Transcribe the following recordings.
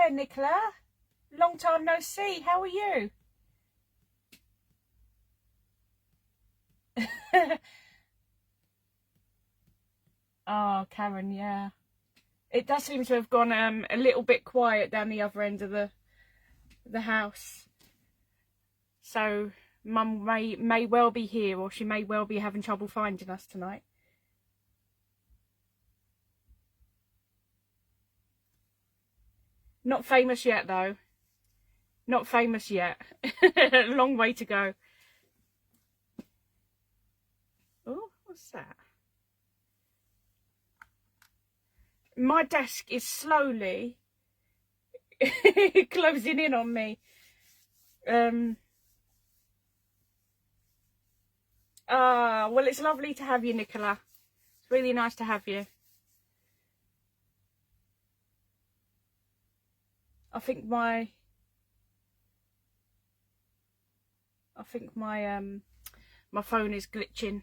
Hiya, Nicola. Long time no see. How are you? Oh, Karen, yeah. It does seem to have gone a little bit quiet down the other end of the house. So Mum may well be here, or she may well be having trouble finding us tonight. Not famous yet, though. Not famous yet. Long way to go. Oh, what's that? My desk is slowly closing in on me. Well, it's lovely to have you, Nicola. It's really nice to have you. I think my my phone is glitching.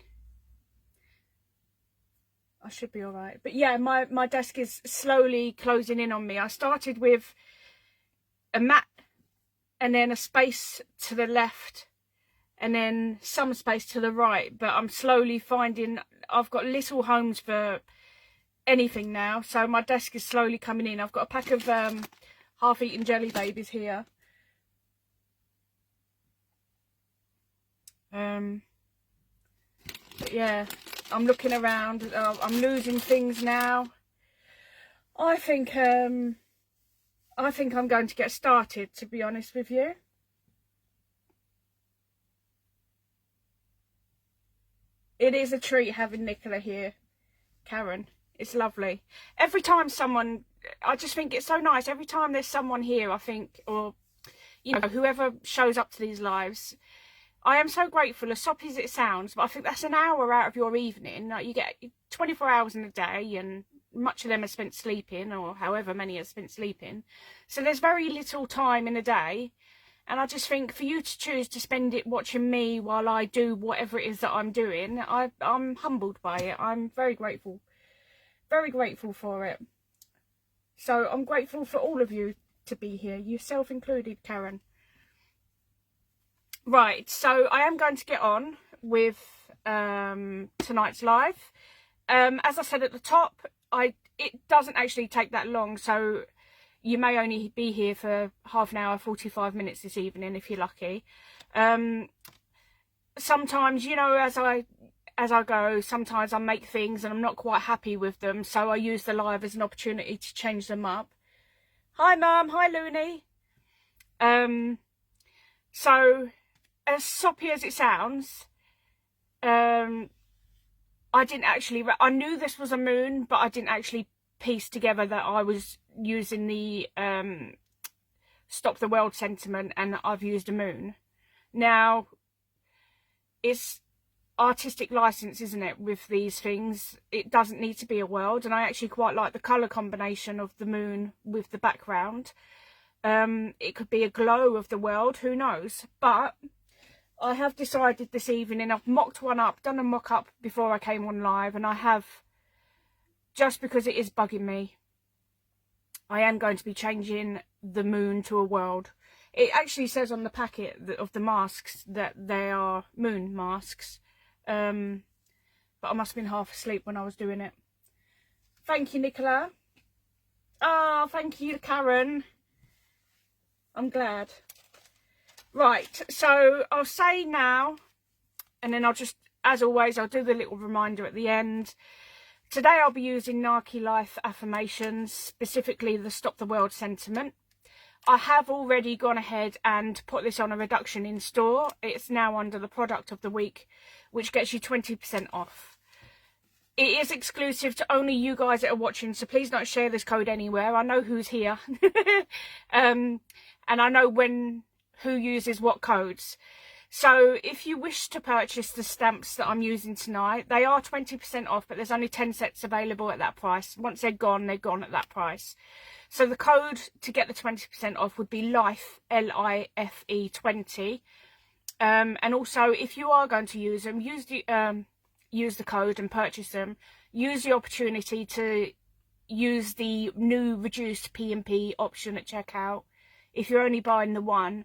I should be all right. But yeah, my desk is slowly closing in on me. I started with a mat and then a space to the left and then some space to the right. But I'm slowly finding I've got little homes for anything now. So my desk is slowly coming in. I've got a pack of half-eaten jelly babies here. But yeah, I'm looking around. I'm losing things now. I think I'm going to get started, to be honest with you. It is a treat having Nicola here, Karen. It's lovely. Every time someone, I just think it's so nice. Every time there's someone here, I think, or, you know, whoever shows up to these lives, I am so grateful, as soppy as it sounds, but I think that's an hour out of your evening. Like, you get 24 hours in a day, and much of them are spent sleeping, or however many are spent sleeping. So there's very little time in a day. And I just think for you to choose to spend it watching me while I do whatever it is that I'm doing, I'm humbled by it. I'm very grateful for it. So I'm grateful for all of you to be here, yourself included, Karen. Right, so I am going to get on with tonight's live. As I said at the top, it doesn't actually take that long, so you may only be here for half an hour, 45 minutes this evening if you're lucky. Sometimes, you know, as I go, sometimes I make things and I'm not quite happy with them, so I use the live as an opportunity to change them up. Hi Mum, hi Looney. So as soppy as it sounds, I knew this was a moon, but I didn't actually piece together that I was using the stop the world sentiment and I've used a moon. Now, it's artistic license, isn't it, with these things? It doesn't need to be a world, and I actually quite like the colour combination of the moon with the background. It could be a glow of the world, who knows? But I have decided this evening, I've mocked one up, done a mock-up before I came on live, and I have, just because it is bugging me, I am going to be changing the moon to a world. It actually says on the packet of the masks that they are moon masks. But I must have been half asleep when I was doing it. Thank you, Nicola. Ah, thank you, Karen. I'm glad. Right, so I'll say now, and then I'll just, as always, I'll do the little reminder at the end. Today I'll be using Narky Life Affirmations, specifically the Stop the World sentiment. I have already gone ahead and put this on a reduction in store. It's now under the product of the week, which gets you 20% off. It is exclusive to only you guys that are watching, so please don't share this code anywhere. I know who's here. And I know who uses what codes. So if you wish to purchase the stamps that I'm using tonight, they are 20% off, but there's only 10 sets available at that price. Once they're gone at that price. So the code to get the 20% off would be LIFE, L-I-F-E 20. And also, if you are going to use them, use the code and purchase them. Use the opportunity to use the new reduced P&P option at checkout. If you're only buying the one,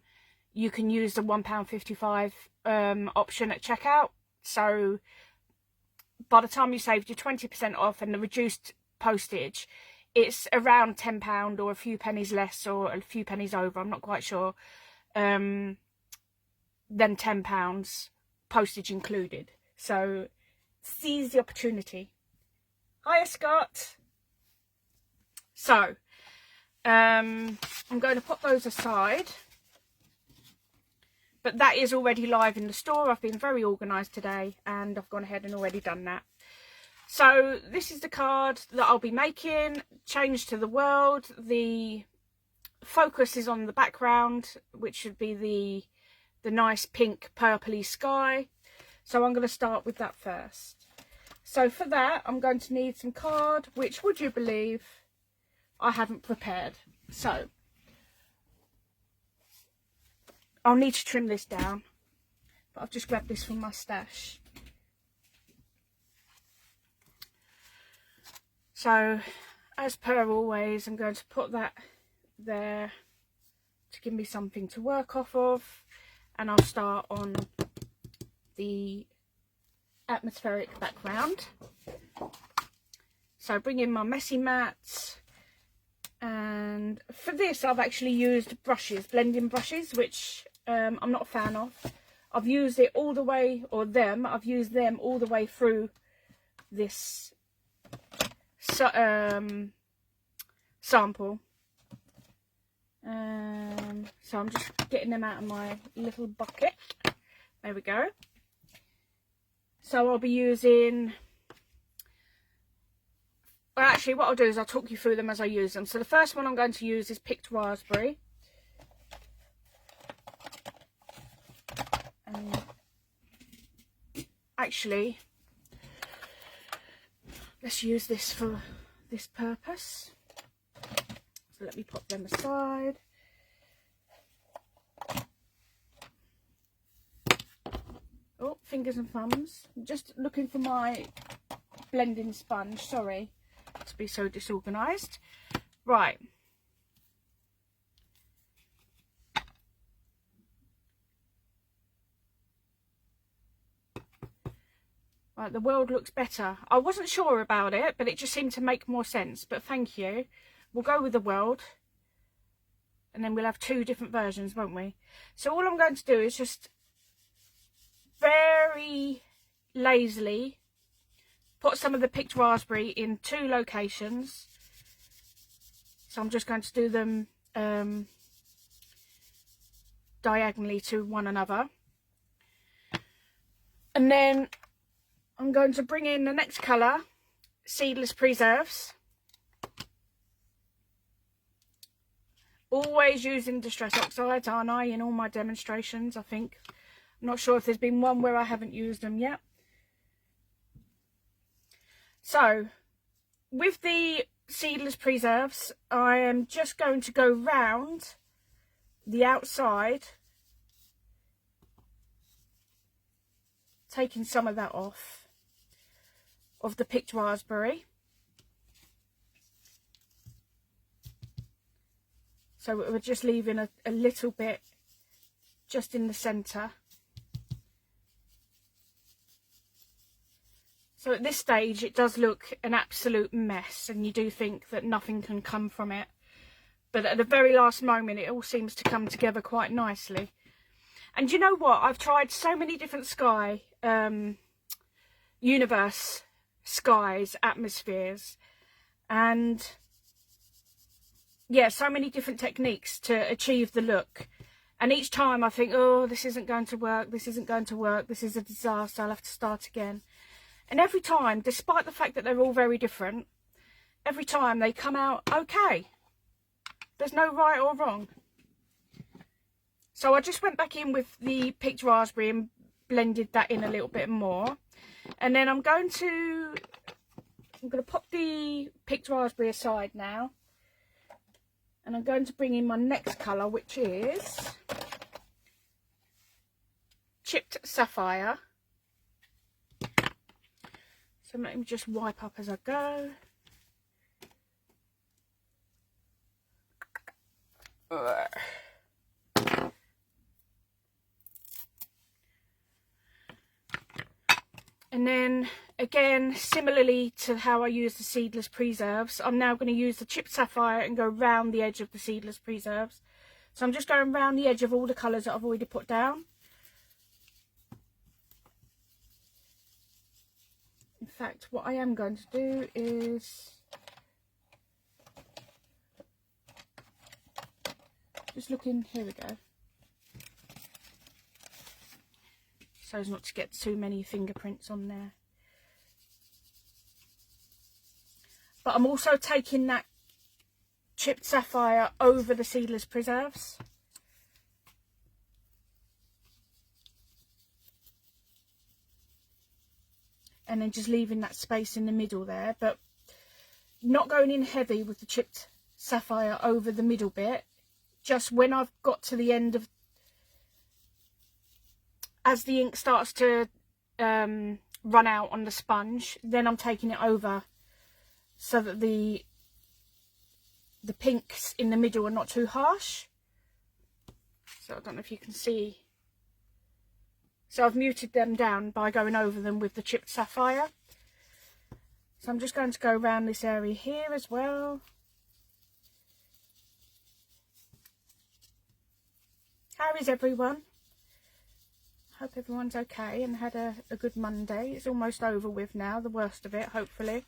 you can use the £1.55 option at checkout. So by the time you saved your 20% off and the reduced postage, it's around £10 or a few pennies less or a few pennies over, I'm not quite sure, than £10, postage included. So seize the opportunity. Hiya, Scott. So I'm going to put those aside, but that is already live in the store. I've been very organised today and I've gone ahead and already done that. So this is the card that I'll be making. Change to the world. The focus is on the background, which should be the nice pink purpley sky. So I'm going to start with that first. So for that, I'm going to need some card, which, would you believe, I haven't prepared. So I'll need to trim this down, but I've just grabbed this from my stash. So as per always, I'm going to put that there to give me something to work off of, and I'll start on the atmospheric background. So bring in my messy mats, and for this I've actually used brushes, blending brushes, which I'm not a fan of. I've used it all the way, or I've used them all the way through this sample. So I'm just getting them out of my little bucket. There we go. So I'll be using, well, actually what I'll do is I'll talk you through them as I use them. So the first one I'm going to use is picked raspberry. And actually, let's use this for this purpose. So let me pop them aside. Oh, fingers and thumbs. Just looking for my blending sponge. Sorry to be so disorganised. Right. Right, the world looks better. I wasn't sure about it, but it just seemed to make more sense. But thank you. We'll go with the world. And then we'll have two different versions, won't we? So all I'm going to do is just very lazily put some of the picked raspberry in two locations. So I'm just going to do them diagonally to one another. And then I'm going to bring in the next colour, seedless preserves. Always using distress oxides, aren't I, in all my demonstrations, I think. I'm not sure if there's been one where I haven't used them yet. So, with the seedless preserves, I am just going to go round the outside, taking some of that off of the picked raspberry. So we're just leaving a little bit just in the centre. So at this stage it does look an absolute mess, and you do think that nothing can come from it. But at the very last moment it all seems to come together quite nicely. And you know what? I've tried so many different sky, universe, skies, atmospheres, and yeah, so many different techniques to achieve the look. And each time I think, oh, this isn't going to work, this isn't going to work, this is a disaster, I'll have to start again. And every time, despite the fact that they're all very different, every time they come out okay. There's no right or wrong. So I just went back in with the picked raspberry and blended that in a little bit more. And then I'm going to pop the picked raspberry aside now. And I'm going to bring in my next colour, which is chipped sapphire. So let me just wipe up as I go. And then again, similarly to how I use the seedless preserves, I'm now going to use the chipped sapphire and go round the edge of the seedless preserves. So I'm just going round the edge of all the colours that I've already put down. In fact, what I am going to do is just look in, here we go. So as not to get too many fingerprints on there. But I'm also taking that chipped sapphire over the seedless preserves. And then just leaving that space in the middle there, but not going in heavy with the chipped sapphire over the middle bit. Just when I've got to the end of, as the ink starts to run out on the sponge, then I'm taking it over so that the pinks in the middle are not too harsh. So I don't know if you can see. So I've muted them down by going over them with the chipped sapphire. So I'm just going to go around this area here as well. How is everyone? Hope everyone's okay and had a good Monday. It's almost over with now, the worst of it, hopefully.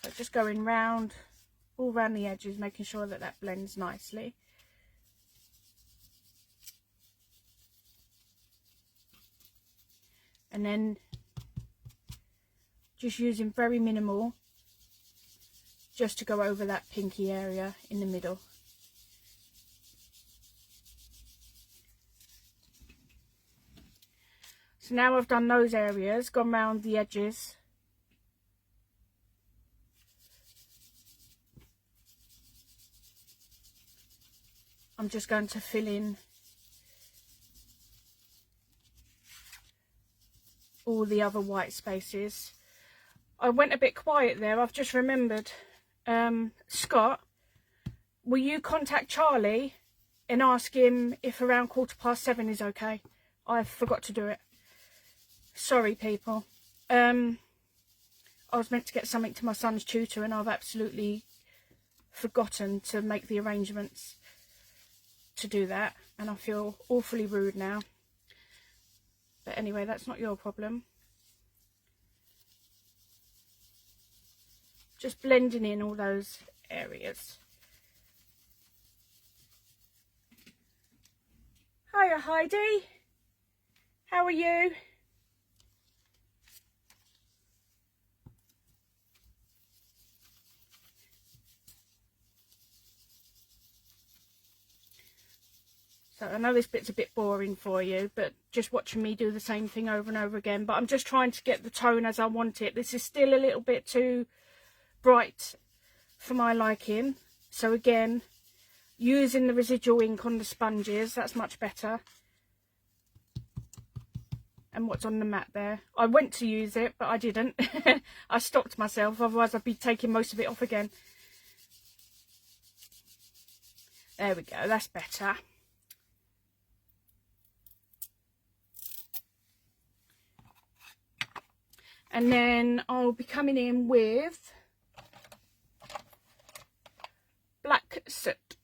So just going round, all round the edges, making sure that that blends nicely. And then just using very minimal just to go over that pinky area in the middle. So now I've done those areas, gone round the edges. I'm just going to fill in all the other white spaces. I went a bit quiet there, I've just remembered. Scott, will you contact Charlie and ask him if around 7:15 is okay? I forgot to do it. Sorry, people. I was meant to get something to my son's tutor and I've absolutely forgotten to make the arrangements to do that. And I feel awfully rude now. But anyway, that's not your problem. Just blending in all those areas. Hiya, Heidi. How are you? So I know this bit's a bit boring for you, but just watching me do the same thing over and over again. But I'm just trying to get the tone as I want it. This is still a little bit too bright for my liking. So again, using the residual ink on the sponges, that's much better. And what's on the mat there. I went to use it, but I didn't. I stopped myself, otherwise I'd be taking most of it off again. There we go, that's better. And then I'll be coming in with black soot.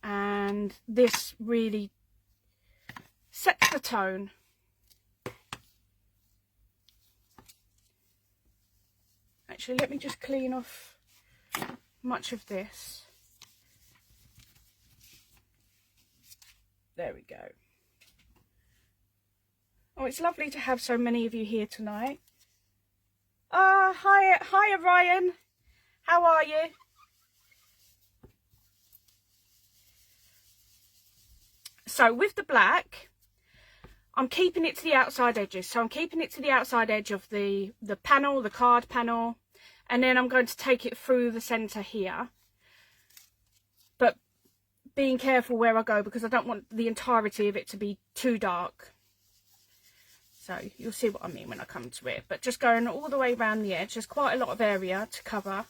And this really sets the tone. Actually, let me just clean off much of this. There we go. Oh, it's lovely to have so many of you here tonight. Hiya Ryan. How are you? So with the black, I'm keeping it to the outside edges. So I'm keeping it to the outside edge of the panel, the card panel, and then I'm going to take it through the centre here. But being careful where I go, because I don't want the entirety of it to be too dark. So you'll see what I mean when I come to it. But just going all the way around the edge, there's quite a lot of area to cover.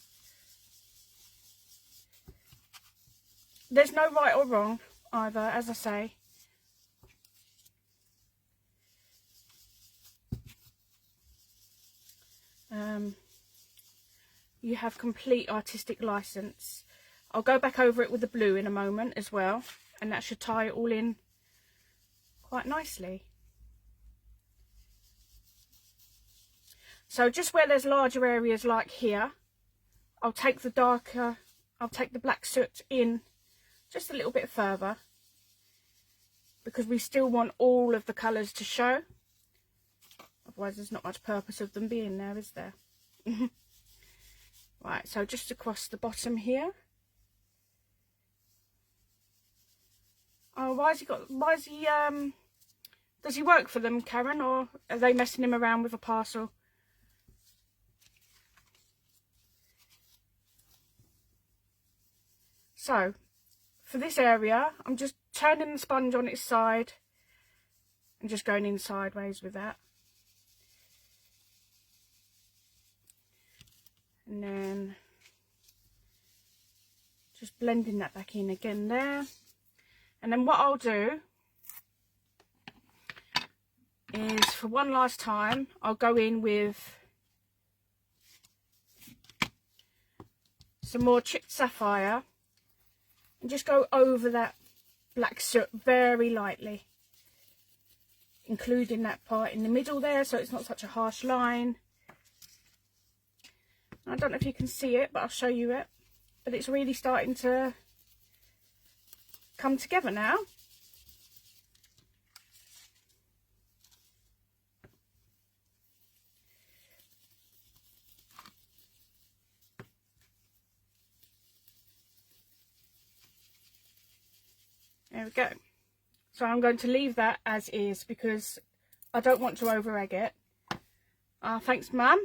There's no right or wrong either, as I say. You have complete artistic license. I'll go back over it with the blue in a moment as well, and that should tie it all in quite nicely. So just where there's larger areas like here, I'll take the black soot in just a little bit further, because we still want all of the colours to show. Otherwise there's not much purpose of them being there, is there? Right, so just across the bottom here. Oh, does he work for them, Karen, or are they messing him around with a parcel? So, for this area, I'm just turning the sponge on its side and just going in sideways with that. And then just blending that back in again there. And then what I'll do is, for one last time, I'll go in with some more chipped sapphire and just go over that black soot very lightly, including that part in the middle there, so it's not such a harsh line. I don't know if you can see it, but I'll show you it. But it's really starting to come together now. There we go. So I'm going to leave that as is, because I don't want to over egg it. Thanks, Mum.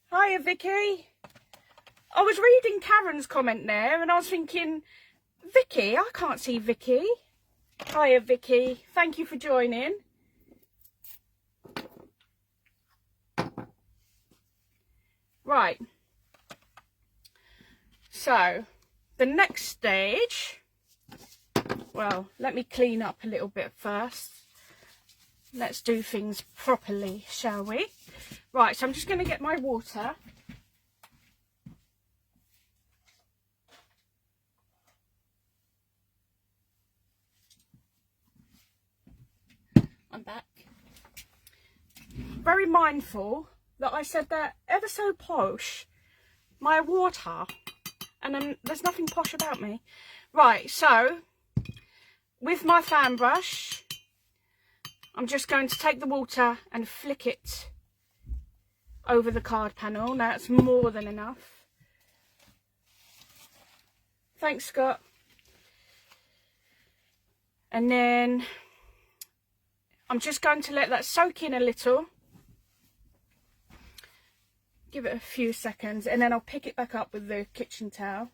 Hiya, Vicky. I was reading Karen's comment there and I was thinking, Vicky, I can't see Vicky. Hiya, Vicky. Thank you for joining. Right. So, the next stage, well, let me clean up a little bit first. Let's do things properly, shall we? Right, so I'm just going to get my water. I'm back. Very mindful that I said that ever so posh, my water, and then there's nothing posh about me. Right, so with my fan brush, I'm just going to take the water and flick it over the card panel. Now that's more than enough. Thanks, Scott. And then I'm just going to let that soak in a little. Give it a few seconds, and then I'll pick it back up with the kitchen towel.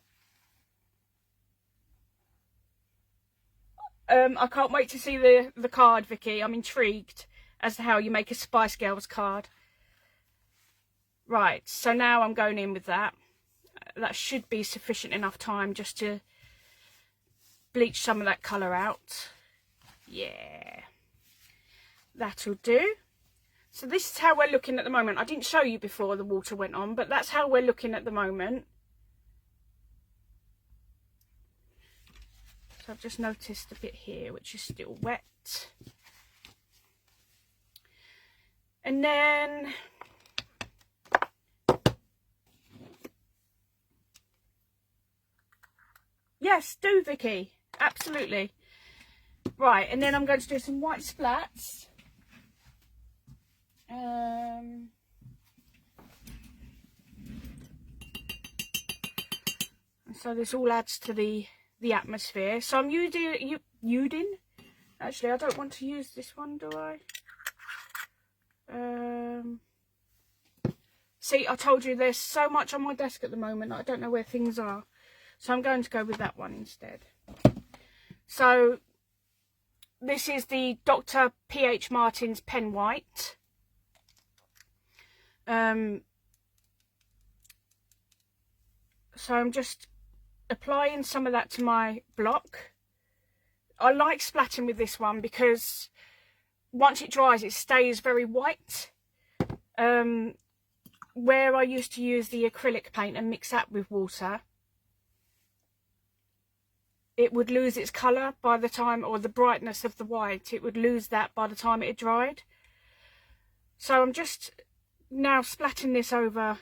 I can't wait to see the card, Vicky. I'm intrigued as to how you make a Spice Girls card. Right, so now I'm going in with that. That should be sufficient enough time just to bleach some of that colour out. Yeah, that'll do. So this is how we're looking at the moment. I didn't show you before the water went on, but that's how we're looking at the moment. So I've just noticed a bit here which is still wet. And then yes, do, Vicky. Absolutely. Right, and then I'm going to do some white splats. So this all adds to the atmosphere. So I'm using Actually, I don't want to use this one, do I? See, I told you there's so much on my desk at the moment that I don't know where things are. So I'm going to go with that one instead. So this is the Dr. P.H. Martin's Pen White. So I'm just applying some of that to my block. I like splatting with this one because once it dries it stays very white. Where I used to use the acrylic paint and mix that with water, it would lose its colour by the time, or the brightness of the white, it would lose that by the time it had dried. So I'm just now splatting this over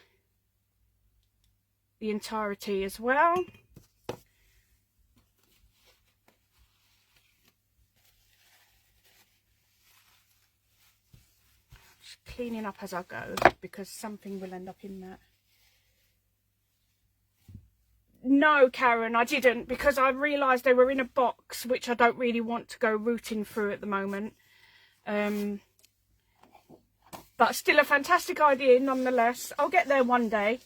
the entirety as well. Just cleaning up as I go, because something will end up in that. No, Karen, I didn't, because I realised they were in a box, which I don't really want to go rooting through at the moment. But still a fantastic idea nonetheless. I'll get there one day.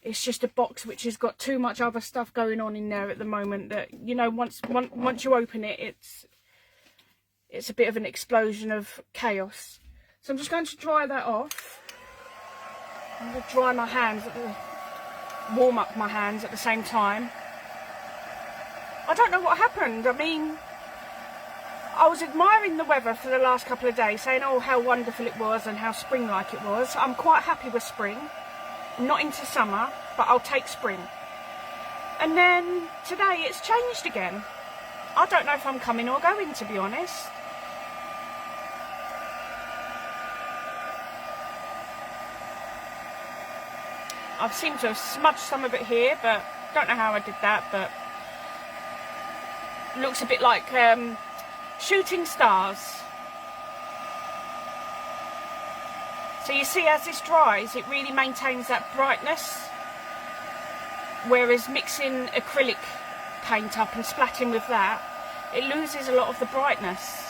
It's just a box which has got too much other stuff going on in there at the moment that, you know, once you open it, it's a bit of an explosion of chaos. So I'm just going to dry that off. I'm going to dry my hands warm up my hands at the same time. I don't know what happened. I mean, I was admiring the weather for the last couple of days, saying, oh, how wonderful it was and how spring-like it was. I'm quite happy with spring. Not into summer, but I'll take spring. And then today it's changed again. I don't know if I'm coming or going, to be honest. I've seemed to have smudged some of it here, but don't know how I did that, but looks a bit like shooting stars. So you see, as this dries, it really maintains that brightness, whereas mixing acrylic paint up and splatting with that, it loses a lot of the brightness.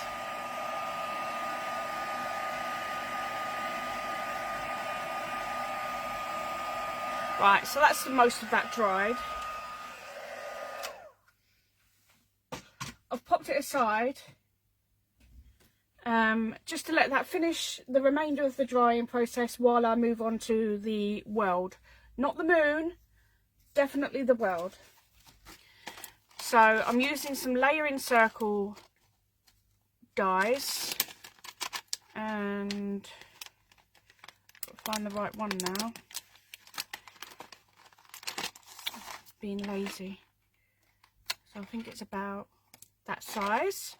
Right, so that's the most of that dried. I've popped it aside just to let that finish the remainder of the drying process while I move on to the world. Not the moon, definitely the world. So I'm using some layering circle dies, and I'll find the right one now. Being lazy, so I think it's about that size.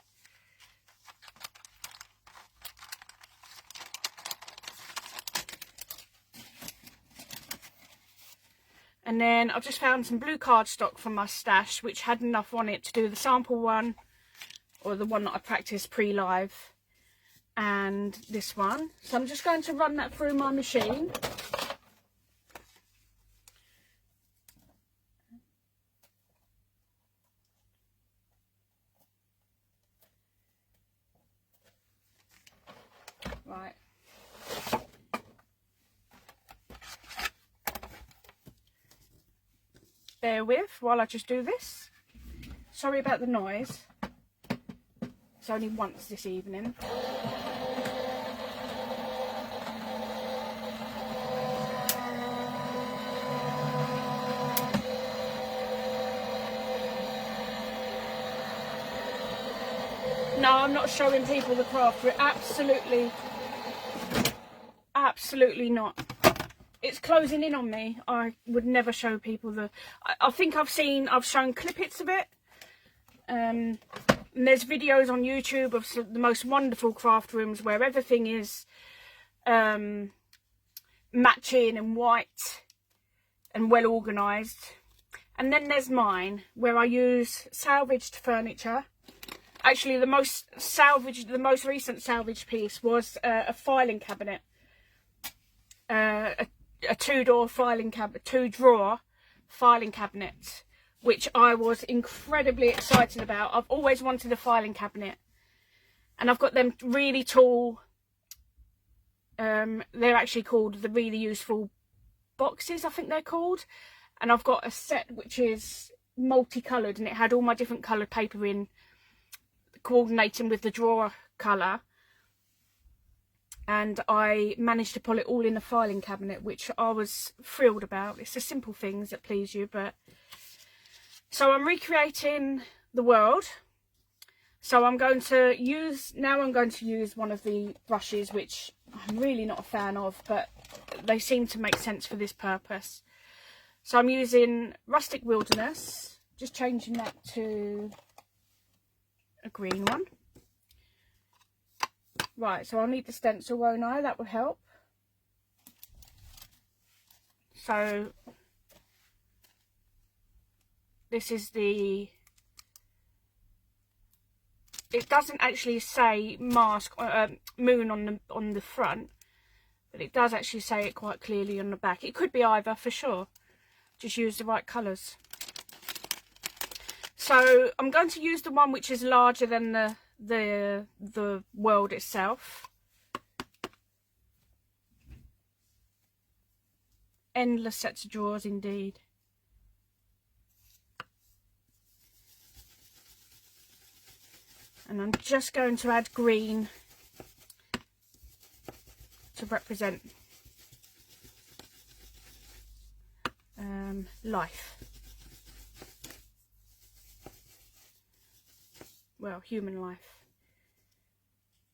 And then I've just found some blue cardstock from my stash which had enough on it to do the sample one, or the one that I practiced pre-live, and this one. So I'm just going to run that through my machine. Right. Bear with while I just do this. Sorry about the noise. It's only once this evening. No, I'm not showing people the craft. We're absolutely not. It's closing in on me. I would never show people the... I think I've shown clippets of it. And there's videos on YouTube of the most wonderful craft rooms where everything is matching and white and well organised. And then there's mine, where I use salvaged furniture. Actually, the most recent salvaged piece was a filing cabinet, a two-drawer filing cabinet which I was incredibly excited about. I've always wanted a filing cabinet, and I've got them really tall. They're actually called the really useful boxes, I think they're called. And I've got a set which is multicoloured, and it had all my different coloured paper in, coordinating with the drawer colour. And I managed to pull it all in a filing cabinet, which I was thrilled about. It's the simple things that please you. But so I'm recreating the world. So I'm going to use one of the brushes, which I'm really not a fan of, but they seem to make sense for this purpose. So I'm using Rustic Wilderness, just changing that to a green one. Right, so I'll need the stencil, won't I? That will help. So this is the... It doesn't actually say mask moon on the front, but it does actually say it quite clearly on the back. It could be either, for sure. Just use the right colours. So I'm going to use the one which is larger than the world itself. Endless sets of drawers indeed. And I'm just going to add green to represent life. Well, human life.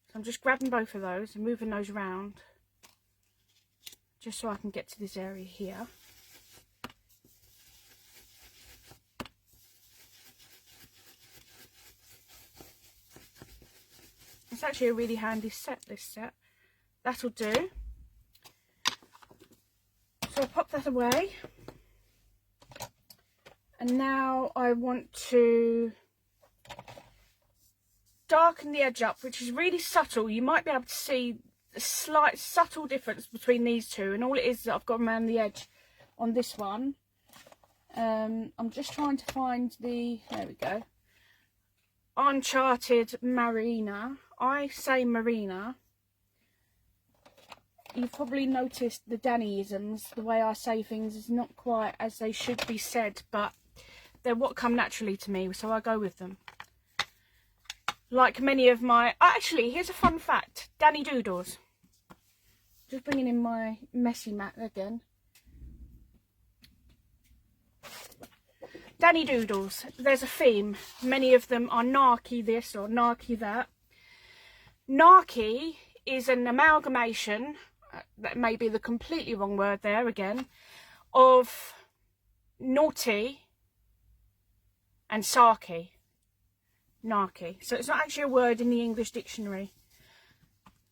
So I'm just grabbing both of those and moving those around just so I can get to this area here. It's actually a really handy set, this set. That'll do. So I'll pop that away. And now I want to darken the edge up, which is really subtle. You might be able to see a slight subtle difference between these two, and all it is that I've got around the edge on this one. I'm just trying to find the, there we go, Uncharted Marina. I say Marina. You've probably noticed the Dani-isms. The way I say things is not quite as they should be said, but they're what come naturally to me, so I go with them. Like many of my... Actually, here's a fun fact. Dani Doodles. Just bringing in my messy mat again. Dani Doodles. There's a theme. Many of them are Narky this or Narky that. Narky is an amalgamation, that may be the completely wrong word there again, of naughty and sarky. Narky. So it's not actually a word in the English dictionary.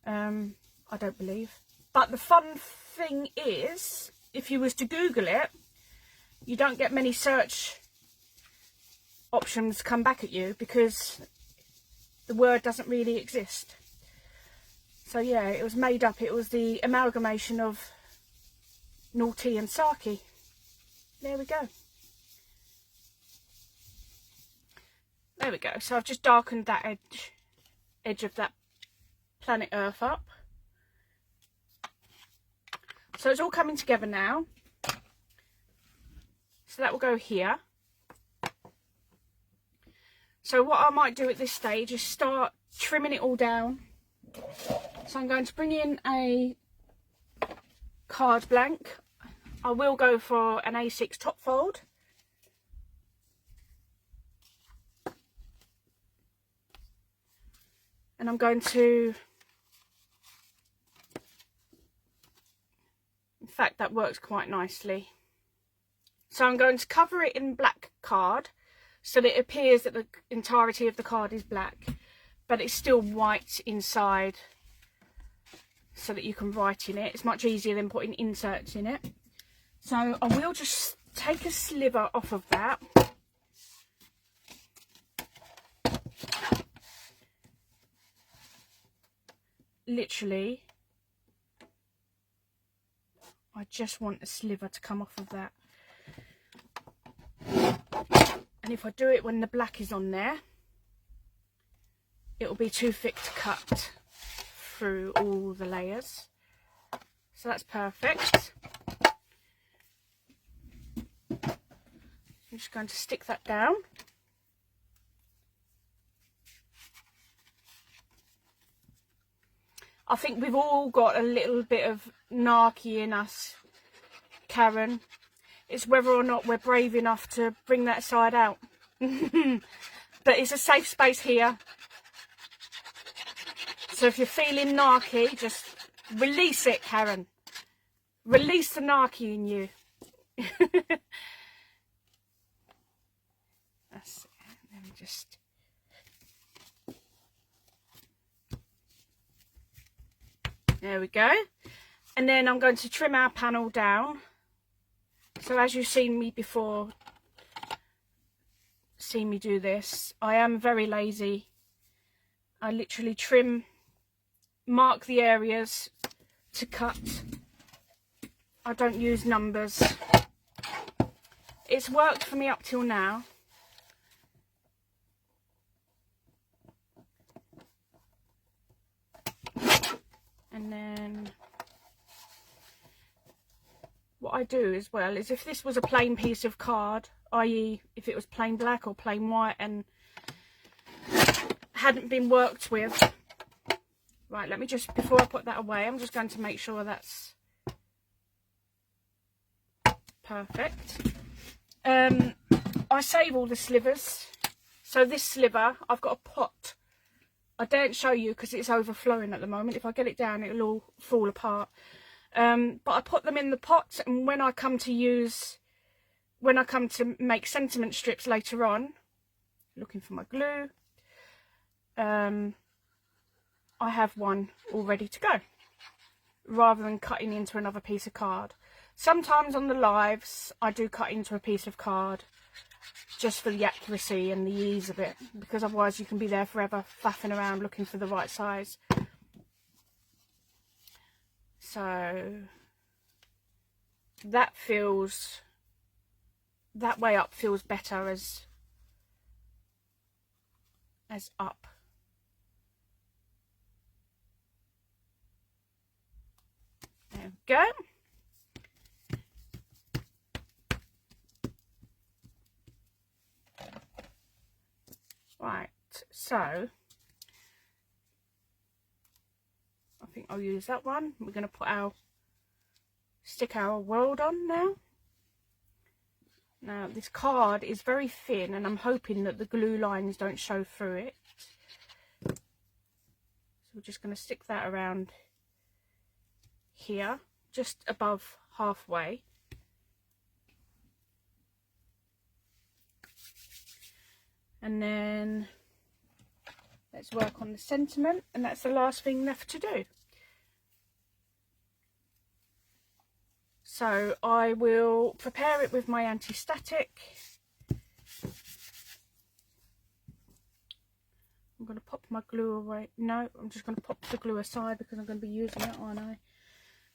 I don't believe. But the fun thing is, if you was to Google it, you don't get many search options come back at you because the word doesn't really exist. So yeah, it was made up. It was the amalgamation of naughty and sarky. There we go. There we go. So I've just darkened that edge of that planet Earth up. So it's all coming together now. So that will go here. So what I might do at this stage is start trimming it all down. So I'm going to bring in a card blank. I will go for an A6 top fold. And I'm going to, in fact that works quite nicely. So I'm going to cover it in black card so that it appears that the entirety of the card is black, but it's still white inside so that you can write in it. It's much easier than putting inserts in it. So I will just take a sliver off of that. Literally, I just want a sliver to come off of that. And if I do it when the black is on there, it'll be too thick to cut through all the layers. So that's perfect. I'm just going to stick that down. I think we've all got a little bit of Narky in us, Karen. It's whether or not we're brave enough to bring that side out. But it's a safe space here. So if you're feeling Narky, just release it, Karen. Release the Narky in you. That's it. Let me just... There we go. And then I'm going to trim our panel down. So as you've seen me before, seen me do this, I am very lazy. I literally trim, mark the areas to cut. I don't use numbers. It's worked for me up till now. And then what I do as well is, if this was a plain piece of card, i.e. if it was plain black or plain white and hadn't been worked with, right, let me just, before I put that away, I'm just going to make sure that's perfect. I save all the slivers. So this sliver, I've got a pot. I daren't show you because it's overflowing at the moment. If I get it down, it'll all fall apart. But I put them in the pot, and when I come to make sentiment strips later on, looking for my glue, I have one all ready to go, rather than cutting into another piece of card. Sometimes on the lives, I do cut into a piece of card, just for the accuracy and the ease of it, because otherwise you can be there forever faffing around looking for the right size. So that way up feels better as up. There we go. Right, so I think I'll use that one. We're going to stick our world on now. Now this card is very thin, and I'm hoping that the glue lines don't show through it. So we're just going to stick that around here, just above halfway. And then let's work on the sentiment, and that's the last thing left to do. So I will prepare it with my anti-static. I'm going to pop my glue away. No, I'm just going to pop the glue aside because I'm going to be using it, aren't I?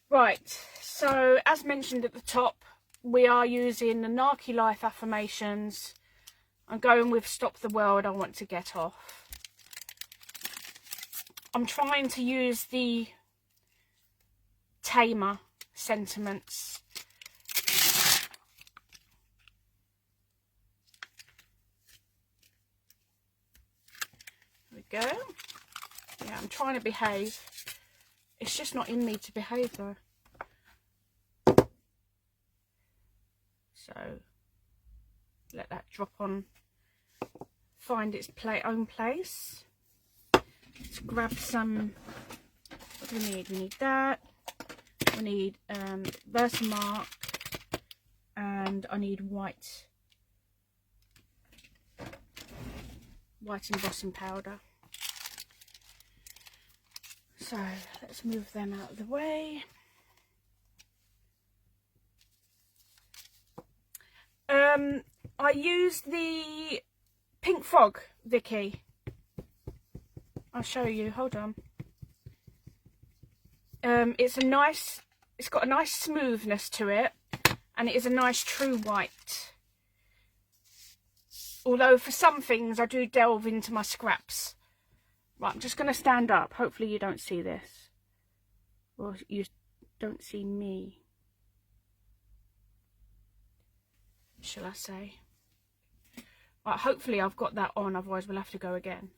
Right, so as mentioned at the top, we are using the Narky Life Affirmations. I'm going with Stop the World, I Want to Get Off. I'm trying to use the tamer sentiments. There we go. Yeah, I'm trying to behave. It's just not in me to behave though. So let that drop on, find its own place. Let's grab some, what do we need? We need that. We need Versamark, and I need white embossing powder. So let's move them out of the way. I used the Pink Frog, Vicky. I'll show you, hold on. It's got a nice smoothness to it, and it is a nice true white. Although for some things I do delve into my scraps. Right, I'm just going to stand up. Hopefully you don't see this. Well, you don't see me, shall I say. Right, hopefully I've got that on, otherwise we'll have to go again.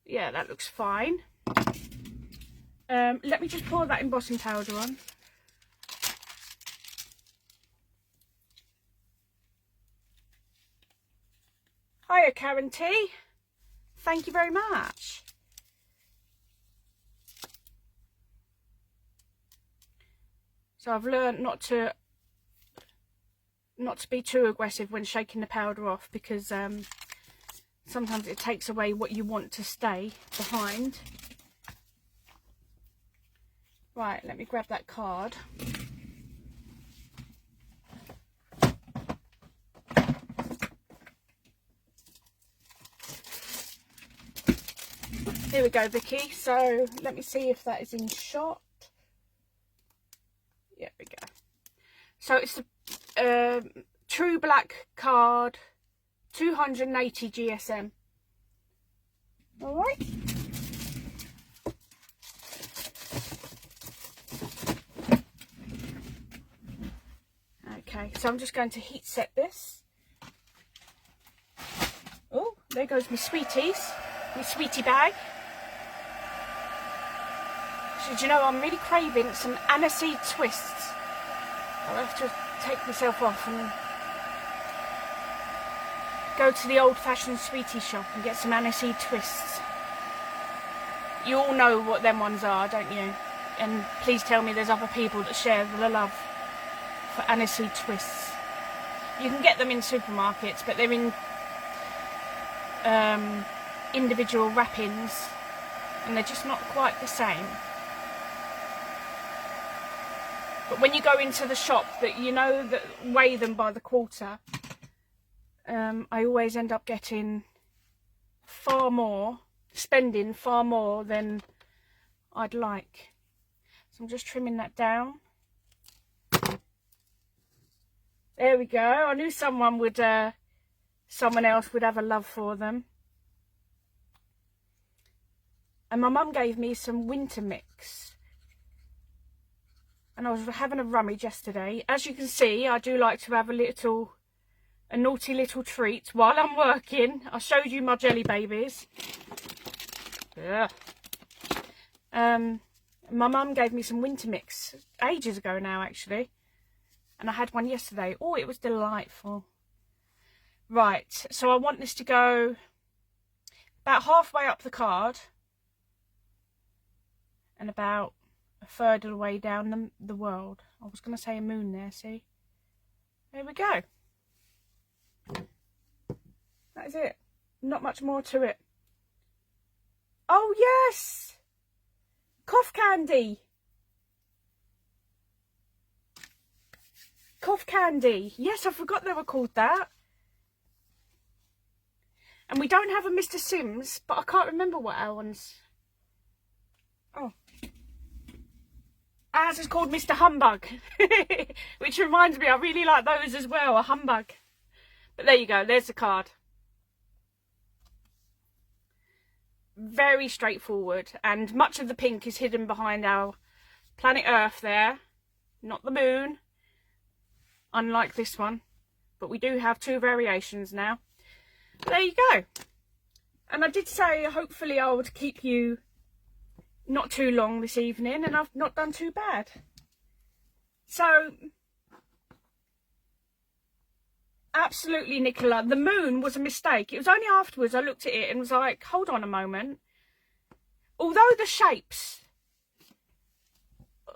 Yeah, that looks fine. Let me just pour that embossing powder on. Hiya, Karen T. Thank you very much. So I've learned not to be too aggressive when shaking the powder off, because sometimes it takes away what you want to stay behind. Right, let me grab that card. Here we go, Vicky. So let me see if that is in shot. There we go. So it's a true black card, 280 GSM. All right. Okay, so I'm just going to heat set this. Oh, there goes my sweeties, my sweetie bag. So, do you know, I'm really craving some aniseed twists. I'll have to take myself off and go to the old-fashioned sweetie shop and get some aniseed twists. You all know what them ones are, don't you? And please tell me there's other people that share the love for aniseed twists. You can get them in supermarkets, but they're in individual wrappings, and they're just not quite the same. But when you go into the shop that you know that weigh them by the quarter, I always end up getting spending far more than I'd like. So I'm just trimming that down. There we go. I knew someone else would have a love for them. And my mum gave me some winter mix. And I was having a rummage yesterday. As you can see, I do like to have a naughty little treat while I'm working. I showed you my jelly babies. Yeah. My mum gave me some winter mix ages ago now, actually. And I had one yesterday. Oh, it was delightful. Right, so I want this to go about halfway up the card and about a third of the way down the world. I was going to say a moon there, see? There we go. That is it. Not much more to it. Oh, yes! Cough candy. Cough candy. Yes, I forgot they were called that. And we don't have a Mr. Sims, but I can't remember what our one's. Oh. Ours is called Mr. Humbug. Which reminds me, I really like those as well, a humbug. But there you go, there's the card. Very straightforward, and much of the pink is hidden behind our planet Earth there, not the moon, unlike this one. But we do have two variations now. There you go. And I did say hopefully I would keep you not too long this evening, and I've not done too bad. So absolutely, Nicola, the moon was a mistake. It was only afterwards I looked at it and was like, hold on a moment. Although the shapes,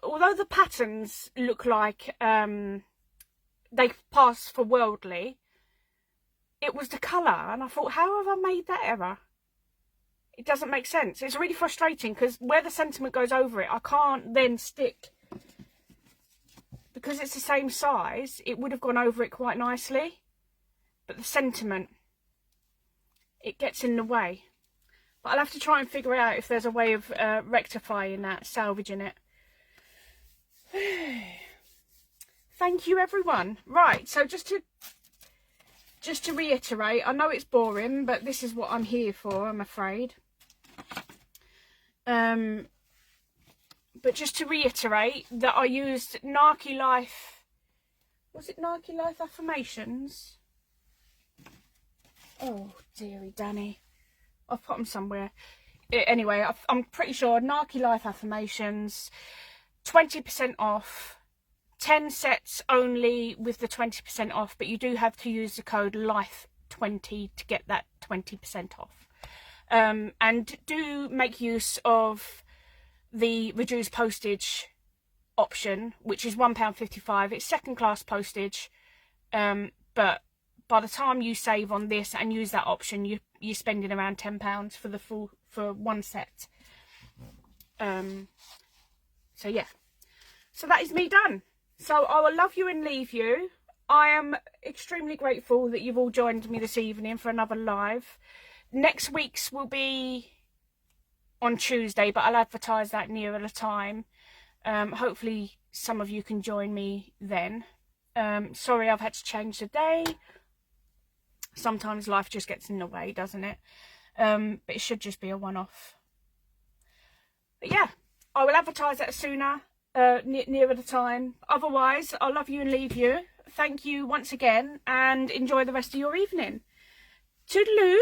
although the patterns look like they pass for worldly, it was the colour, and I thought, how have I made that error? It doesn't make sense. It's really frustrating because where the sentiment goes over it, I can't then stick. Because it's the same size, it would have gone over it quite nicely. But the sentiment, it gets in the way. But I'll have to try and figure out if there's a way of rectifying that, salvaging it. thank you everyone. Right, so just to reiterate, I know it's boring, but this is what I'm here for, I'm afraid. But just to reiterate that I used Narky Life, was it Narky Life Affirmations? Oh dearie Dani, I've put them somewhere. Anyway, I'm pretty sure Narky Life Affirmations, 20% off, 10 sets only with the 20% off, but you do have to use the code LIFE20 to get that 20% off. And do make use of the reduced postage option, which is £1.55. It's second class postage, but by the time you save on this and use that option, you're spending around £10 for one set. So yeah, so that is me done. So I will love you and leave you. I am extremely grateful that you've all joined me this evening for another live. Next week's will be on Tuesday, but I'll advertise that nearer the time. Hopefully some of you can join me then. Sorry I've had to change the day. Sometimes life just gets in the way, doesn't it? But it should just be a one-off. But yeah, I will advertise that sooner, nearer the time. Otherwise, I'll love you and leave you. Thank you once again, and enjoy the rest of your evening. Toodaloo.